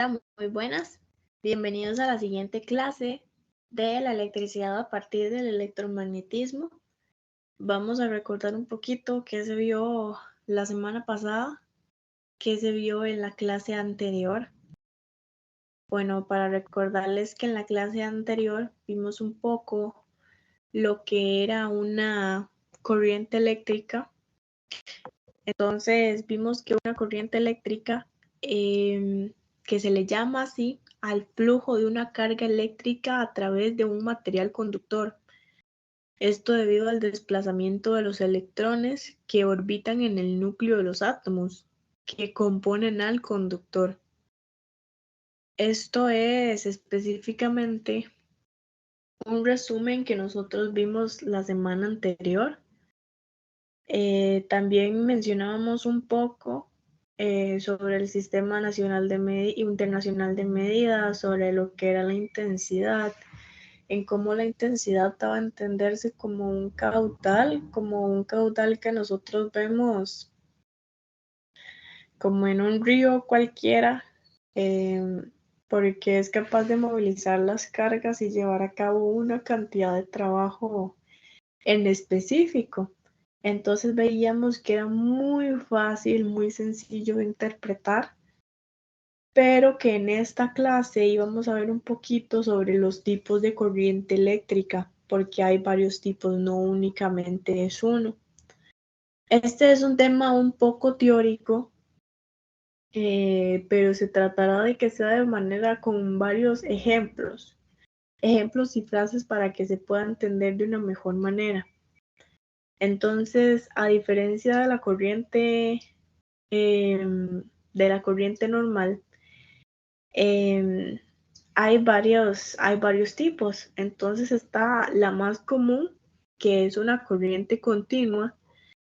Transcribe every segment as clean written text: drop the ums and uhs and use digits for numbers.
Muy buenas. Bienvenidos a la siguiente clase de la electricidad a partir del electromagnetismo. Vamos a recordar un poquito qué se vio la semana pasada, qué se vio en la clase anterior. Bueno, para recordarles que en la clase anterior vimos un poco lo que era una corriente eléctrica. Entonces vimos que una corriente eléctrica, que se le llama así al flujo de una carga eléctrica a través de un material conductor. Esto debido al desplazamiento de los electrones que orbitan en el núcleo de los átomos que componen al conductor. Esto es específicamente un resumen que nosotros vimos la semana anterior. También mencionábamos un poco sobre el Sistema Nacional Internacional de Medidas, sobre lo que era la intensidad, en cómo la intensidad daba a entenderse como un caudal que nosotros vemos como en un río cualquiera, porque es capaz de movilizar las cargas y llevar a cabo una cantidad de trabajo en específico. Entonces veíamos que era muy fácil, muy sencillo de interpretar, pero que en esta clase íbamos a ver un poquito sobre los tipos de corriente eléctrica, porque hay varios tipos, no únicamente es uno. Este es un tema un poco teórico, pero se tratará de que sea de manera con varios ejemplos y frases para que se pueda entender de una mejor manera. Entonces, a diferencia de la corriente normal, hay varios tipos. Entonces está la más común, que es una corriente continua,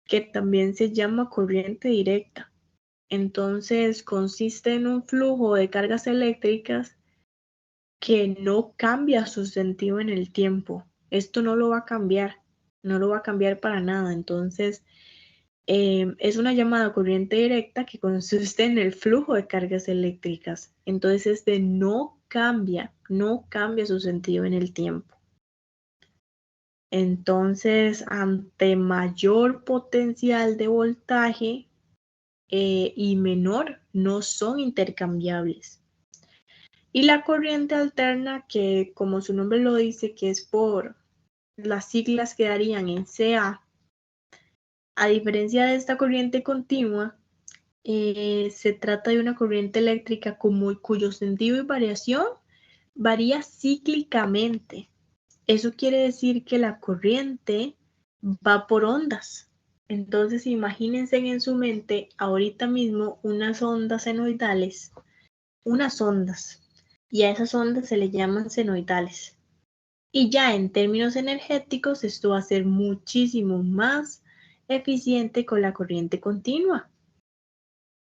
que también se llama corriente directa. Entonces consiste en un flujo de cargas eléctricas que no cambia su sentido en el tiempo. Esto no lo va a cambiar, no lo va a cambiar para nada. Entonces, es una llamada corriente directa que consiste en el flujo de cargas eléctricas. Entonces, este no cambia su sentido en el tiempo. Entonces, ante mayor potencial de voltaje y menor, no son intercambiables. Y la corriente alterna, que como su nombre lo dice, que es por las siglas que darían en CA, a diferencia de esta corriente continua, se trata de una corriente eléctrica cuyo sentido y variación varía cíclicamente. Eso quiere decir que la corriente va por ondas. Entonces imagínense en su mente ahorita mismo unas ondas senoidales, y a esas ondas se le llaman senoidales. Y ya en términos energéticos, esto va a ser muchísimo más eficiente con la corriente continua,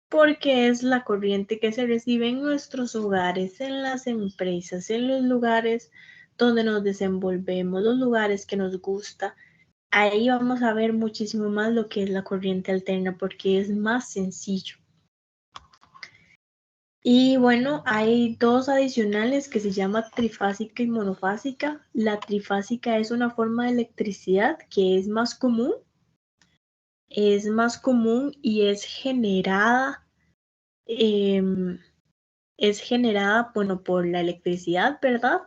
porque es la corriente que se recibe en nuestros hogares, en las empresas, en los lugares donde nos desenvolvemos, los lugares que nos gusta. Ahí vamos a ver muchísimo más lo que es la corriente alterna, porque es más sencillo. Y bueno, hay dos adicionales que se llama trifásica y monofásica. La trifásica es una forma de electricidad que es más común y es generada, bueno, por la electricidad, ¿verdad?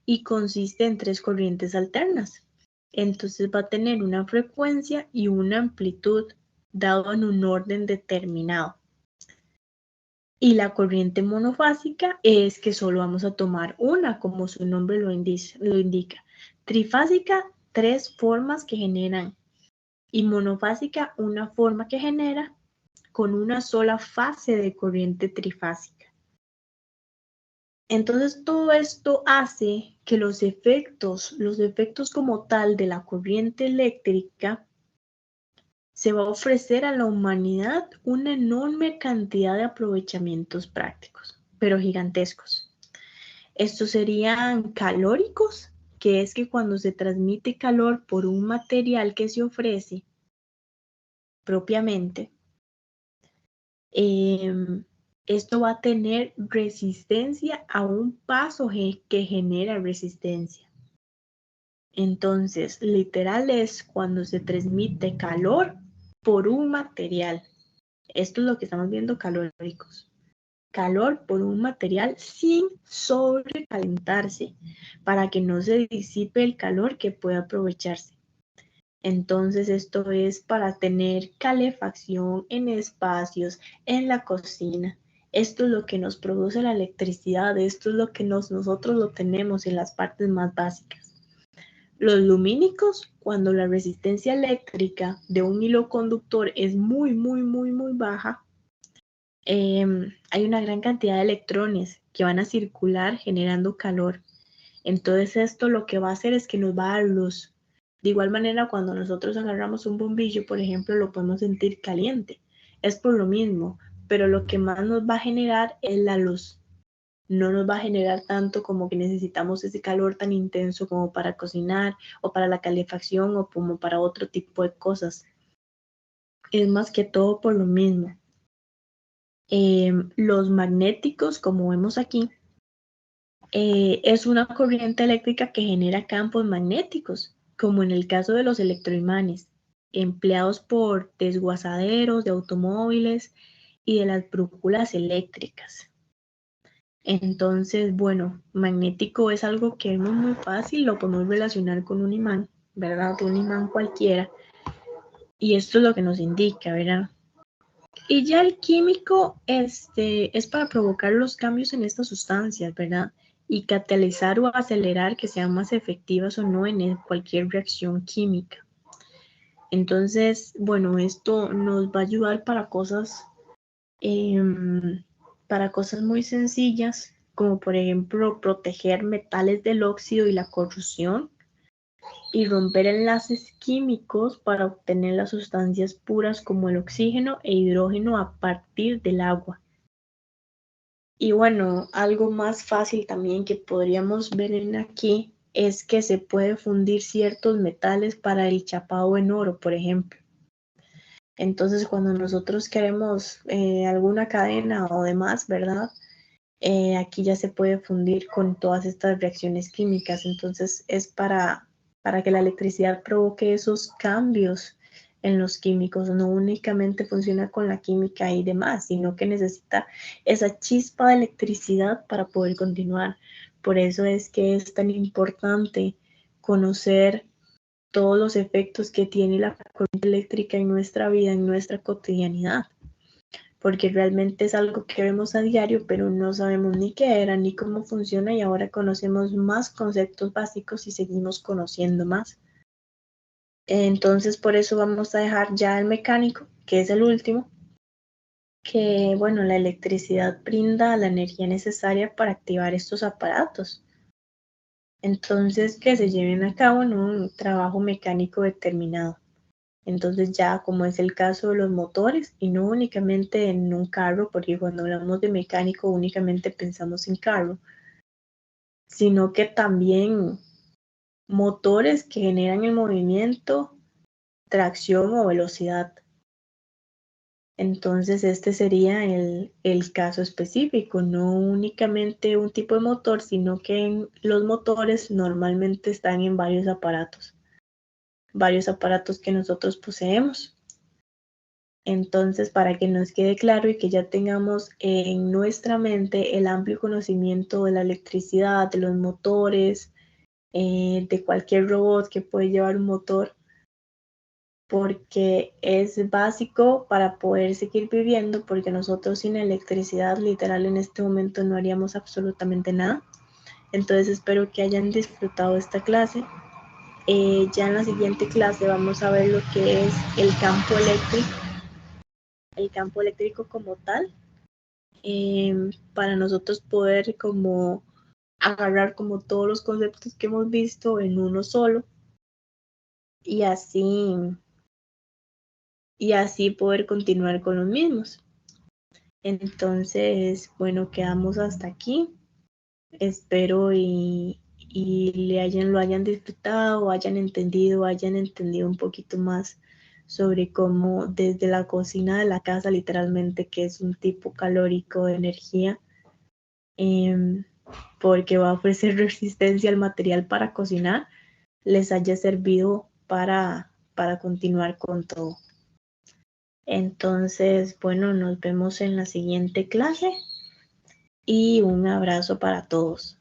Y consiste en tres corrientes alternas. Entonces va a tener una frecuencia y una amplitud dado en un orden determinado. Y la corriente monofásica es que solo vamos a tomar una, como su nombre lo indica. Trifásica, tres formas que generan. Y monofásica, una forma que genera con una sola fase de corriente trifásica. Entonces todo esto hace que los efectos como tal de la corriente eléctrica, se va a ofrecer a la humanidad una enorme cantidad de aprovechamientos prácticos, pero gigantescos. Estos serían calóricos, que es que cuando se transmite calor por un material que se ofrece propiamente, esto va a tener resistencia a un paso que genera resistencia. Entonces, literal es cuando se transmite calor por un material. Esto es lo que estamos viendo calóricos. Calor por un material sin sobrecalentarse para que no se disipe el calor que puede aprovecharse. Entonces esto es para tener calefacción en espacios, en la cocina. Esto es lo que nos produce la electricidad, esto es lo que nosotros lo tenemos en las partes más básicas. Los lumínicos, cuando la resistencia eléctrica de un hilo conductor es muy baja, hay una gran cantidad de electrones que van a circular generando calor. Entonces esto lo que va a hacer es que nos va a dar luz. De igual manera, cuando nosotros agarramos un bombillo, por ejemplo, lo podemos sentir caliente. Es por lo mismo, pero lo que más nos va a generar es la luz. No nos va a generar tanto como que necesitamos ese calor tan intenso como para cocinar o para la calefacción o como para otro tipo de cosas. Es más que todo por lo mismo. Los magnéticos, como vemos aquí, es una corriente eléctrica que genera campos magnéticos, como en el caso de los electroimanes, empleados por desguazaderos de automóviles y de las brújulas eléctricas. Entonces, bueno, magnético es algo que vemos muy fácil, lo podemos relacionar con un imán, ¿verdad? Un imán cualquiera. Y esto es lo que nos indica, ¿verdad? Y ya el químico es para provocar los cambios en estas sustancias, ¿verdad? Y catalizar o acelerar que sean más efectivas o no en cualquier reacción química. Entonces, bueno, esto nos va a ayudar para cosas muy sencillas, como por ejemplo proteger metales del óxido y la corrosión, y romper enlaces químicos para obtener las sustancias puras como el oxígeno e hidrógeno a partir del agua. Y bueno, algo más fácil también que podríamos ver en aquí es que se puede fundir ciertos metales para el chapado en oro, por ejemplo. Entonces, cuando nosotros queremos alguna cadena o demás, ¿verdad? Aquí ya se puede fundir con todas estas reacciones químicas. Entonces, es para que la electricidad provoque esos cambios en los químicos. No únicamente funciona con la química y demás, sino que necesita esa chispa de electricidad para poder continuar. Por eso es que es tan importante conocer todos los efectos que tiene la corriente eléctrica en nuestra vida, en nuestra cotidianidad, porque realmente es algo que vemos a diario, pero no sabemos ni qué era ni cómo funciona, y ahora conocemos más conceptos básicos y seguimos conociendo más. Entonces, por eso vamos a dejar ya el mecánico, que es el último, que bueno, la electricidad brinda la energía necesaria para activar estos aparatos. Entonces, que se lleven a cabo en un trabajo mecánico determinado. Entonces ya como es el caso de los motores, y no únicamente en un carro, porque cuando hablamos de mecánico únicamente pensamos en carro, sino que también motores que generan el movimiento, tracción o velocidad. Entonces este sería el caso específico, no únicamente un tipo de motor, sino que los motores normalmente están en varios aparatos que nosotros poseemos. Entonces, para que nos quede claro y que ya tengamos en nuestra mente el amplio conocimiento de la electricidad, de los motores, de cualquier robot que puede llevar un motor, porque es básico para poder seguir viviendo, porque nosotros sin electricidad literal en este momento no haríamos absolutamente nada. Entonces espero que hayan disfrutado esta clase. Ya en la siguiente clase vamos a ver lo que es el campo eléctrico como tal, para nosotros poder como agarrar como todos los conceptos que hemos visto en uno solo, y así poder continuar con los mismos. Entonces, bueno, quedamos hasta aquí. Espero y lo hayan disfrutado, hayan entendido un poquito más sobre cómo desde la cocina de la casa, literalmente, que es un tipo calórico de energía, porque va a ofrecer resistencia al material para cocinar, les haya servido para continuar con todo. Entonces, bueno, nos vemos en la siguiente clase y un abrazo para todos.